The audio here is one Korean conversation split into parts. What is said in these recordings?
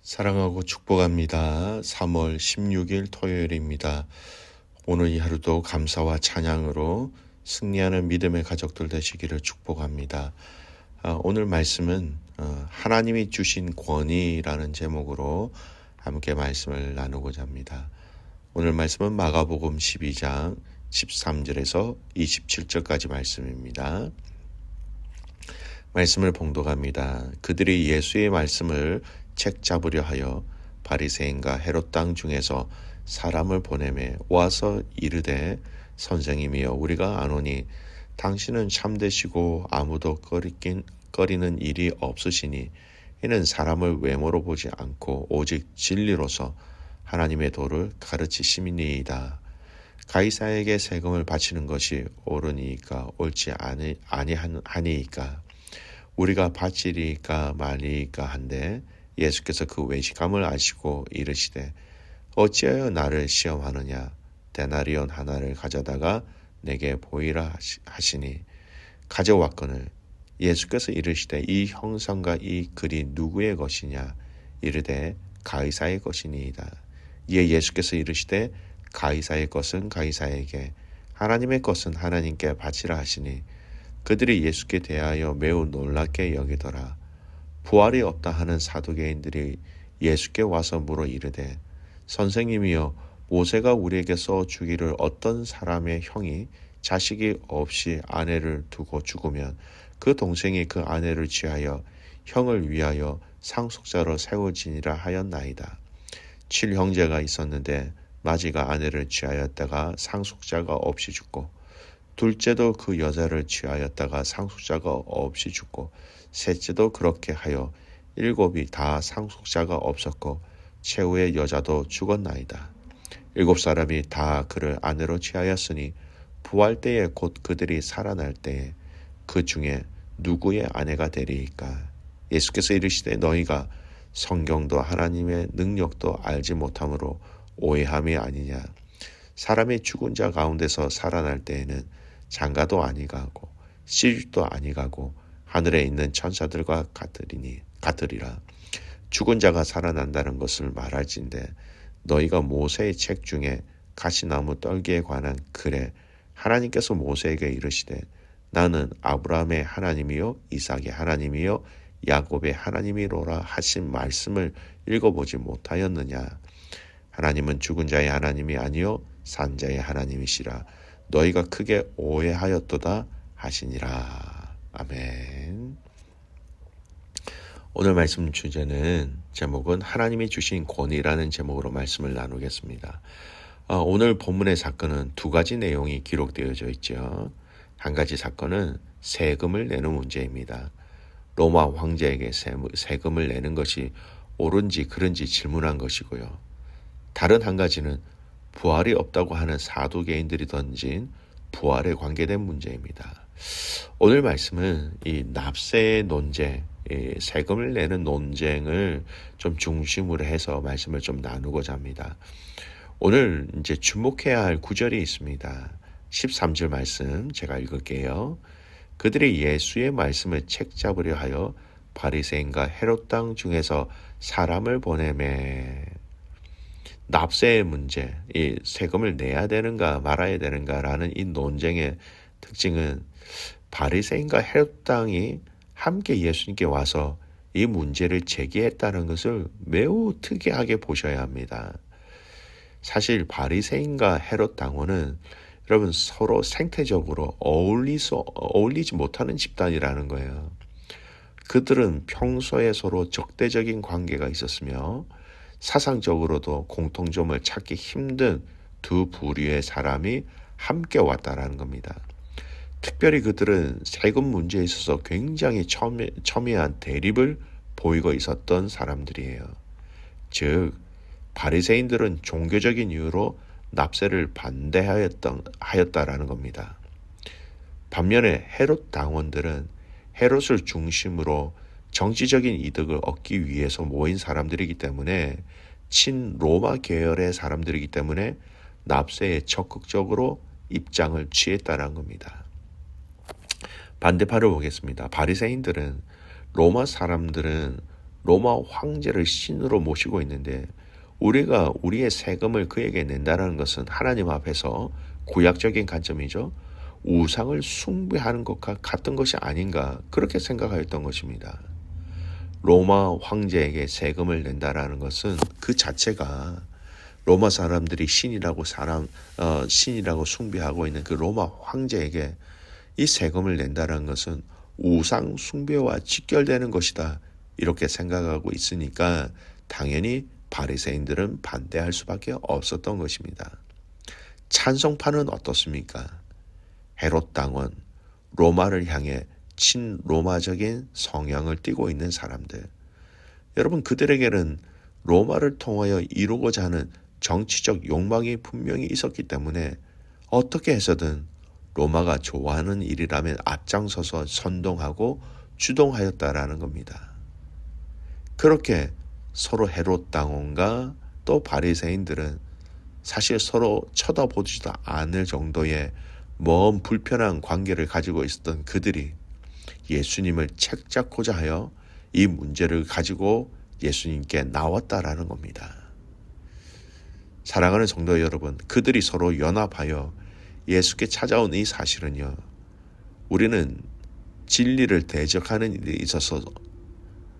사랑하고 축복합니다. 3월 16일 토요일입니다. 오늘 이 하루도 감사와 찬양으로 승리하는 믿음의 가족들 되시기를 축복합니다. 오늘 말씀은 하나님이 주신 권위라는 제목으로 함께 말씀을 나누고자 합니다. 오늘 말씀은 마가복음 12장 13절에서 27절까지 말씀입니다. 말씀을 봉독합니다. 그들이 예수의 말씀을 책 잡으려 하여 바리새인과 헤롯 땅 중에서 사람을 보내매 와서 이르되 선생님이여 우리가 아노니 당신은 참되시고 아무도 꺼리는 일이 없으시니 이는 사람을 외모로 보지 않고 오직 진리로서 하나님의 도를 가르치심이니이다. 가이사에게 세금을 바치는 것이 옳으니까 옳지 아니하니이까 우리가 바치리까 말리까 한데 예수께서 그 외식함을 아시고 이르시되 어찌하여 나를 시험하느냐 데나리온 하나를 가져다가 내게 보이라 하시니 가져왔거늘 예수께서 이르시되 이 형상과 이 글이 누구의 것이냐 이르되 가이사의 것이니이다. 이에 예수께서 이르시되 가이사의 것은 가이사에게 하나님의 것은 하나님께 바치라 하시니 그들이 예수께 대하여 매우 놀랍게 여기더라. 부활이 없다 하는 사두개인들이 예수께 와서 물어 이르되 선생님이여 모세가 우리에게 써 주기를 어떤 사람의 형이 자식이 없이 아내를 두고 죽으면 그 동생이 그 아내를 취하여 형을 위하여 상속자로 세워지니라 하였나이다. 7형제가 있었는데 마지가 아내를 취하였다가 상속자가 없이 죽고 둘째도 그 여자를 취하였다가 상속자가 없이 죽고 셋째도 그렇게 하여 7이 다 상속자가 없었고 최후의 여자도 죽었나이다. 7사람이 다 그를 아내로 취하였으니 부활 때에 곧 그들이 살아날 때에 그 중에 누구의 아내가 되리이까. 예수께서 이르시되 너희가 성경도 하나님의 능력도 알지 못함으로 오해함이 아니냐. 사람이 죽은 자 가운데서 살아날 때에는 장가도 아니가고 시집도 아니가고 하늘에 있는 천사들과 같으리라. 죽은 자가 살아난다는 것을 말할진대 너희가 모세의 책 중에 가시나무 떨기에 관한 글에 하나님께서 모세에게 이르시되 나는 아브라함의 하나님이요 이삭의 하나님이요 야곱의 하나님이로라 하신 말씀을 읽어보지 못하였느냐. 하나님은 죽은 자의 하나님이 아니요 산 자의 하나님이시라. 너희가 크게 오해하였도다 하시니라. 아멘. 오늘 말씀 주제는 제목은 하나님이 주신 권위라는 제목으로 말씀을 나누겠습니다. 오늘 본문의 사건은 두 가지 내용이 기록되어져 있죠. 한 가지 사건은 세금을 내는 문제입니다. 로마 황제에게 세금을 내는 것이 옳은지 그른지 질문한 것이고요. 다른 한 가지는 부활이 없다고 하는 사두개인들이 던진 부활에 관계된 문제입니다. 오늘 말씀은 이 납세의 논쟁, 세금을 내는 논쟁을 좀 중심으로 해서 말씀을 좀 나누고자 합니다. 오늘 이제 주목해야 할 구절이 있습니다. 13절 말씀 제가 읽을게요. 그들이 예수의 말씀을 책 잡으려 하여 바리새인과 헤롯 땅 중에서 사람을 보내매. 납세의 문제, 이 세금을 내야 되는가 말아야 되는가라는 이 논쟁의 특징은 바리새인과 헤롯 땅이 함께 예수님께 와서 이 문제를 제기했다는 것을 매우 특이하게 보셔야 합니다. 사실 바리새인과 헤롯 당원은 여러분 서로 생태적으로 어울리지 못하는 집단이라는 거예요. 그들은 평소에 서로 적대적인 관계가 있었으며 사상적으로도 공통점을 찾기 힘든 두 부류의 사람이 함께 왔다라는 겁니다. 특별히 그들은 세금 문제에 있어서 굉장히 첨예한 대립을 보이고 있었던 사람들이에요. 즉 바리새인들은 종교적인 이유로 납세를 반대하였다라는 겁니다. 반면에 헤롯 당원들은 헤롯을 중심으로 정치적인 이득을 얻기 위해서 모인 사람들이기 때문에 친로마 계열의 사람들이기 때문에 납세에 적극적으로 입장을 취했다는 겁니다. 반대파를 보겠습니다. 바리새인들은 로마 사람들은 로마 황제를 신으로 모시고 있는데 우리가 우리의 세금을 그에게 낸다는 것은 하나님 앞에서 구약적인 관점이죠. 우상을 숭배하는 것과 같은 것이 아닌가 그렇게 생각하였던 것입니다. 로마 황제에게 세금을 낸다라는 것은 그 자체가 로마 사람들이 신이라고 숭배하고 있는 그 로마 황제에게 이 세금을 낸다는 것은 우상 숭배와 직결되는 것이다. 이렇게 생각하고 있으니까 당연히 바리새인들은 반대할 수밖에 없었던 것입니다. 찬성파는 어떻습니까? 헤롯 당원, 로마를 향해 친로마적인 성향을 띠고 있는 사람들. 여러분, 그들에게는 로마를 통하여 이루고자 하는 정치적 욕망이 분명히 있었기 때문에 어떻게 해서든 로마가 좋아하는 일이라면 앞장서서 선동하고 주동하였다라는 겁니다. 그렇게 서로 헤롯 당원과 또 바리새인들은 사실 서로 쳐다보지도 않을 정도의 먼 불편한 관계를 가지고 있었던 그들이 예수님을 책잡고자 하여 이 문제를 가지고 예수님께 나왔다라는 겁니다. 사랑하는 성도 여러분, 그들이 서로 연합하여 예수께 찾아온 이 사실은요, 우리는 진리를 대적하는 일에 있어서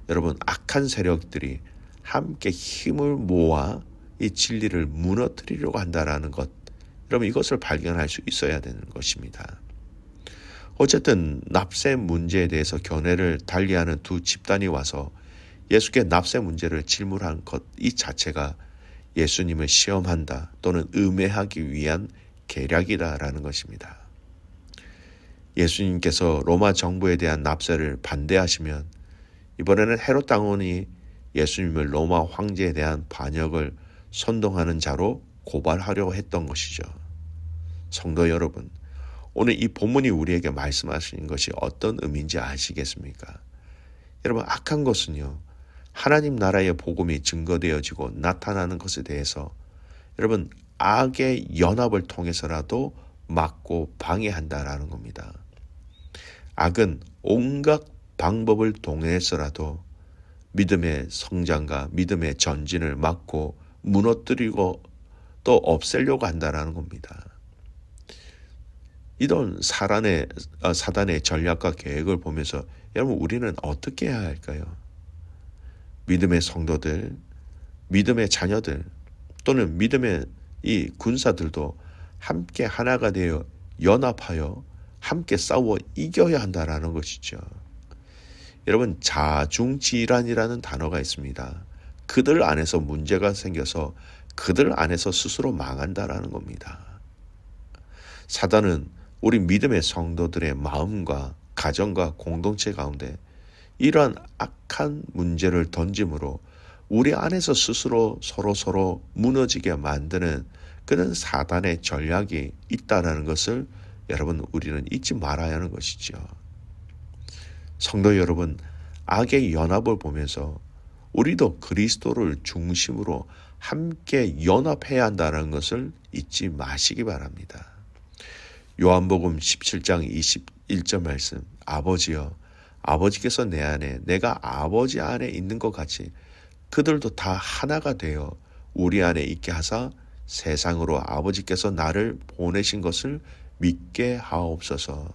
여러분 악한 세력들이 함께 힘을 모아 이 진리를 무너뜨리려고 한다라는 것, 여러분 이것을 발견할 수 있어야 되는 것입니다. 어쨌든 납세 문제에 대해서 견해를 달리하는 두 집단이 와서 예수께 납세 문제를 질문한 것 이 자체가 예수님을 시험한다 또는 음해하기 위한 계략이다라는 것입니다. 예수님께서 로마 정부에 대한 납세를 반대하시면 이번에는 헤롯 당원이 예수님을 로마 황제에 대한 반역을 선동하는 자로 고발하려고 했던 것이죠. 성도 여러분, 오늘 이 본문이 우리에게 말씀하시는 것이 어떤 의미인지 아시겠습니까? 여러분, 악한 것은요, 하나님 나라의 복음이 증거되어지고 나타나는 것에 대해서 여러분 악의 연합을 통해서라도 막고 방해한다라는 겁니다. 악은 온갖 방법을 동원해서라도 믿음의 성장과 믿음의 전진을 막고 무너뜨리고 또 없애려고 한다라는 겁니다. 이런 사단의 전략과 계획을 보면서 여러분 우리는 어떻게 해야 할까요? 믿음의 성도들, 믿음의 자녀들 또는 믿음의 이 군사들도 함께 하나가 되어 연합하여 함께 싸워 이겨야 한다라는 것이죠. 여러분 자중질환이라는 단어가 있습니다. 그들 안에서 문제가 생겨서 그들 안에서 스스로 망한다라는 겁니다. 사단은 우리 믿음의 성도들의 마음과 가정과 공동체 가운데 이러한 악한 문제를 던짐으로 우리 안에서 스스로 서로 무너지게 만드는 그런 사단의 전략이 있다는 것을 여러분 우리는 잊지 말아야 하는 것이죠. 성도 여러분, 악의 연합을 보면서 우리도 그리스도를 중심으로 함께 연합해야 한다는 것을 잊지 마시기 바랍니다. 요한복음 17장 21절 말씀, 아버지여, 아버지께서 내 안에 내가 아버지 안에 있는 것 같이 그들도 다 하나가 되어 우리 안에 있게 하사 세상으로 아버지께서 나를 보내신 것을 믿게 하옵소서.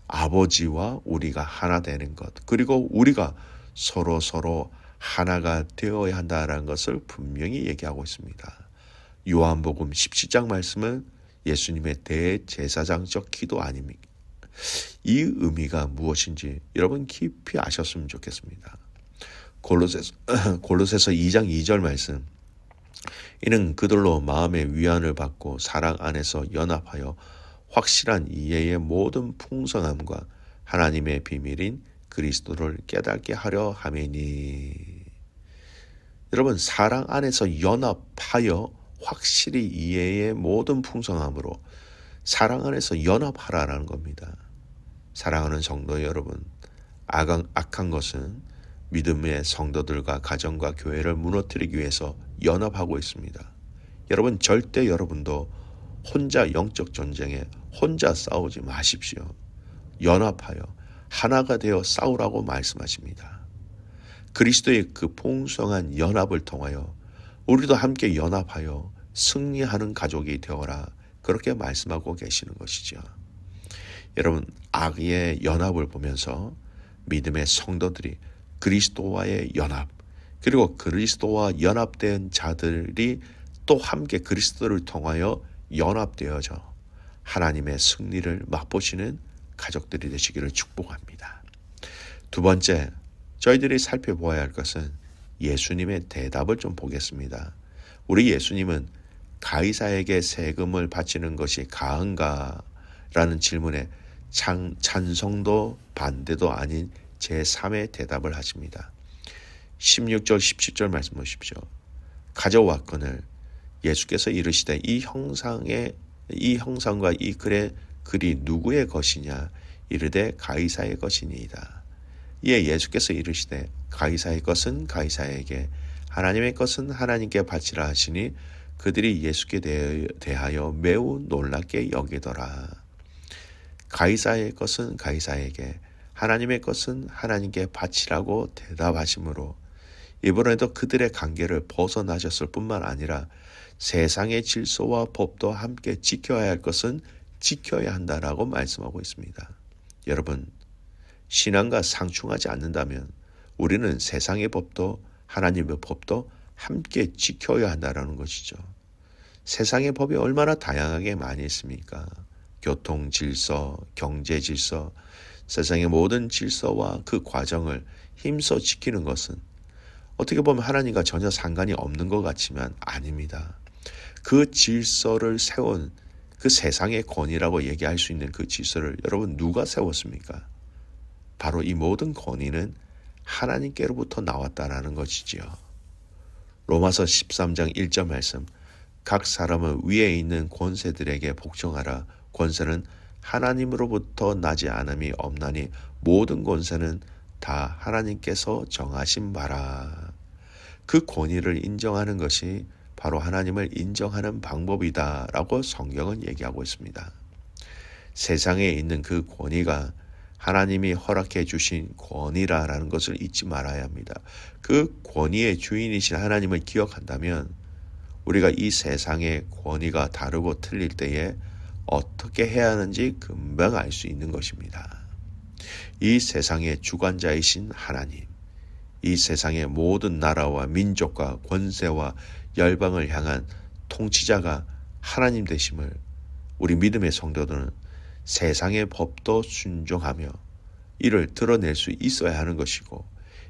아버지와 우리가 하나 되는 것, 그리고 우리가 서로 하나가 되어야 한다는 것을 분명히 얘기하고 있습니다. 요한복음 17장 말씀은 예수님의 대제사장적 기도 아닙니까? 이 의미가 무엇인지 여러분 깊이 아셨으면 좋겠습니다. 골로새서 2장 2절 말씀, 이는 그들로 마음의 위안을 받고 사랑 안에서 연합하여 확실한 이해의 모든 풍성함과 하나님의 비밀인 그리스도를 깨닫게 하려 함이니. 여러분 사랑 안에서 연합하여 확실히 이해의 모든 풍성함으로 사랑 안에서 연합하라라는 겁니다. 사랑하는 성도 여러분, 악한 것은 믿음의 성도들과 가정과 교회를 무너뜨리기 위해서 연합하고 있습니다. 여러분 절대 여러분도 혼자 영적 전쟁에 혼자 싸우지 마십시오. 연합하여 하나가 되어 싸우라고 말씀하십니다. 그리스도의 그 풍성한 연합을 통하여 우리도 함께 연합하여 승리하는 가족이 되어라. 그렇게 말씀하고 계시는 것이죠. 여러분, 악의 연합을 보면서 믿음의 성도들이 그리스도와의 연합, 그리고 그리스도와 연합된 자들이 또 함께 그리스도를 통하여 연합되어져 하나님의 승리를 맛보시는 가족들이 되시기를 축복합니다. 두 번째, 저희들이 살펴보아야 할 것은 예수님의 대답을 좀 보겠습니다. 우리 예수님은 가이사에게 세금을 바치는 것이 가한가? 라는 질문에 찬성도 반대도 아닌 제3의 대답을 하십니다. 16절 17절 말씀 보십시오. 가져왔거늘 예수께서 이르시되 이 형상과 이 글이 누구의 것이냐? 이르되 가이사의 것이니이다. 이에 예수께서 이르시되 가이사의 것은 가이사에게, 하나님의 것은 하나님께 바치라 하시니 그들이 예수께 대하여 매우 놀랍게 여기더라. 가이사의 것은 가이사에게, 하나님의 것은 하나님께 바치라고 대답하시므로 이번에도 그들의 관계를 벗어나셨을 뿐만 아니라 세상의 질서와 법도 함께 지켜야 할 것은 지켜야 한다라고 말씀하고 있습니다. 여러분, 신앙과 상충하지 않는다면 우리는 세상의 법도 하나님의 법도 함께 지켜야 한다라는 것이죠. 세상의 법이 얼마나 다양하게 많이 있습니까? 교통 질서, 경제 질서, 세상의 모든 질서와 그 과정을 힘써 지키는 것은 어떻게 보면 하나님과 전혀 상관이 없는 것 같지만 아닙니다. 그 질서를 세운 그 세상의 권위라고 얘기할 수 있는 그 질서를 여러분 누가 세웠습니까? 바로 이 모든 권위는 하나님께로부터 나왔다라는 것이지요. 로마서 13장 1절 말씀, 각 사람은 위에 있는 권세들에게 복종하라. 권세는 하나님으로부터 나지 않음이 없나니 모든 권세는 다 하나님께서 정하신 바라. 그 권위를 인정하는 것이 바로 하나님을 인정하는 방법이다라고 성경은 얘기하고 있습니다. 세상에 있는 그 권위가 하나님이 허락해 주신 권위라는 것을 잊지 말아야 합니다. 그 권위의 주인이신 하나님을 기억한다면 우리가 이 세상의 권위가 다르고 틀릴 때에 어떻게 해야 하는지 금방 알 수 있는 것입니다. 이 세상의 주관자이신 하나님, 이 세상의 모든 나라와 민족과 권세와 열방을 향한 통치자가 하나님 되심을 우리 믿음의 성도들은 세상의 법도 순종하며 이를 드러낼 수 있어야 하는 것이고,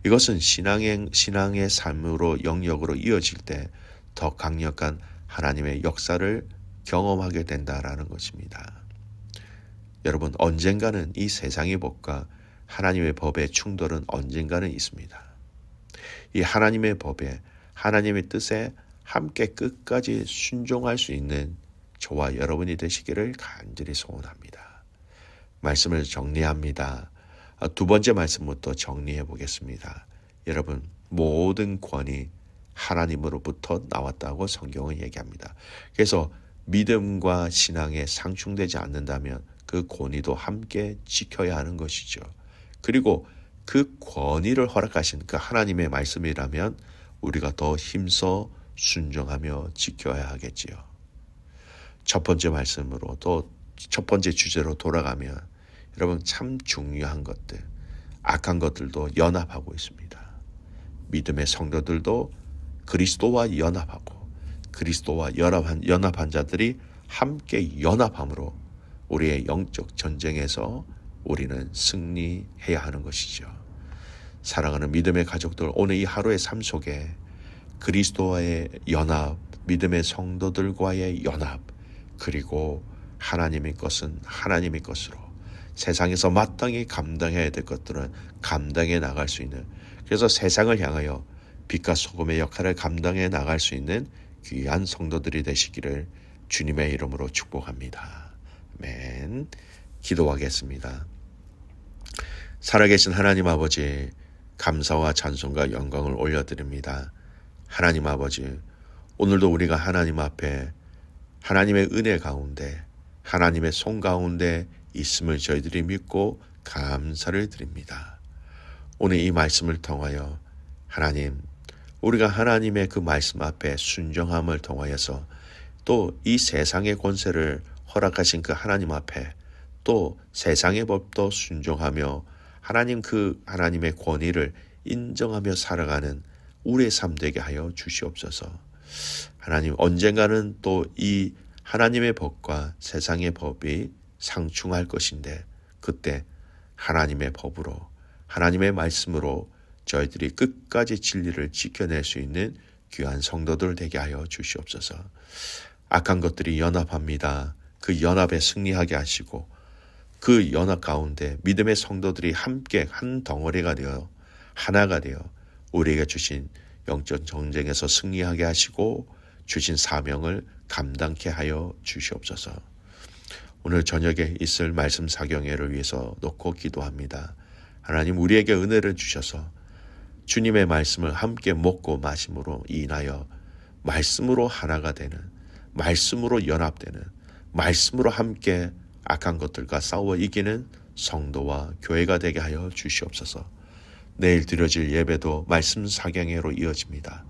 이것은 신앙의 삶으로 영역으로 이어질 때 더 강력한 하나님의 역사를 경험하게 된다라는 것입니다. 여러분, 언젠가는 이 세상의 법과 하나님의 법의 충돌은 언젠가는 있습니다. 이 하나님의 법에, 하나님의 뜻에 함께 끝까지 순종할 수 있는 저와 여러분이 되시기를 간절히 소원합니다. 말씀을 정리합니다. 두 번째 말씀부터 정리해 보겠습니다. 여러분, 모든 권위 하나님으로부터 나왔다고 성경은 얘기합니다. 그래서 믿음과 신앙에 상충되지 않는다면 그 권위도 함께 지켜야 하는 것이죠. 그리고 그 권위를 허락하신 그 하나님의 말씀이라면 우리가 더 힘써 순종하며 지켜야 하겠지요. 첫 번째 말씀으로 또 첫 번째 주제로 돌아가면 여러분, 참 중요한 것들, 악한 것들도 연합하고 있습니다. 믿음의 성도들도 그리스도와 연합하고 그리스도와 연합한 자들이 함께 연합함으로 우리의 영적 전쟁에서 우리는 승리해야 하는 것이죠. 사랑하는 믿음의 가족들, 오늘 이 하루의 삶 속에 그리스도와의 연합, 믿음의 성도들과의 연합, 그리고 하나님의 것은 하나님의 것으로 세상에서 마땅히 감당해야 될 것들은 감당해 나갈 수 있는, 그래서 세상을 향하여 빛과 소금의 역할을 감당해 나갈 수 있는 귀한 성도들이 되시기를 주님의 이름으로 축복합니다. 아멘. 기도하겠습니다. 살아계신 하나님 아버지, 감사와 찬송과 영광을 올려드립니다. 하나님 아버지, 오늘도 우리가 하나님 앞에 하나님의 은혜 가운데, 하나님의 손 가운데 있음을 저희들이 믿고 감사를 드립니다. 오늘 이 말씀을 통하여 하나님, 우리가 하나님의 그 말씀 앞에 순종함을 통하여서 또 이 세상의 권세를 허락하신 그 하나님 앞에 또 세상의 법도 순종하며 하나님 그 하나님의 권위를 인정하며 살아가는 우리의 삶 되게 하여 주시옵소서. 하나님, 언젠가는 또 이 하나님의 법과 세상의 법이 상충할 것인데 그때 하나님의 법으로 하나님의 말씀으로 저희들이 끝까지 진리를 지켜낼 수 있는 귀한 성도들 되게 하여 주시옵소서. 악한 것들이 연합합니다. 그 연합에 승리하게 하시고 그 연합 가운데 믿음의 성도들이 함께 한 덩어리가 되어 하나가 되어 우리에게 주신 영적 전쟁에서 승리하게 하시고 주신 사명을 감당케 하여 주시옵소서. 오늘 저녁에 있을 말씀 사경회를 위해서 놓고 기도합니다. 하나님, 우리에게 은혜를 주셔서 주님의 말씀을 함께 먹고 마심으로 인하여 말씀으로 하나가 되는, 말씀으로 연합되는, 말씀으로 함께 악한 것들과 싸워 이기는 성도와 교회가 되게 하여 주시옵소서. 내일 드려질 예배도 말씀 사경회로 이어집니다.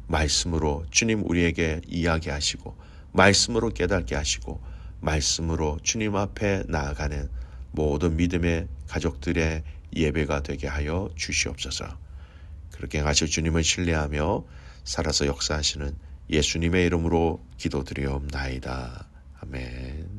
말씀으로 주님 우리에게 이야기하시고 말씀으로 깨닫게 하시고 말씀으로 주님 앞에 나아가는 모든 믿음의 가족들의 예배가 되게 하여 주시옵소서. 그렇게 하실 주님을 신뢰하며 살아서 역사하시는 예수님의 이름으로 기도드리옵나이다. 아멘.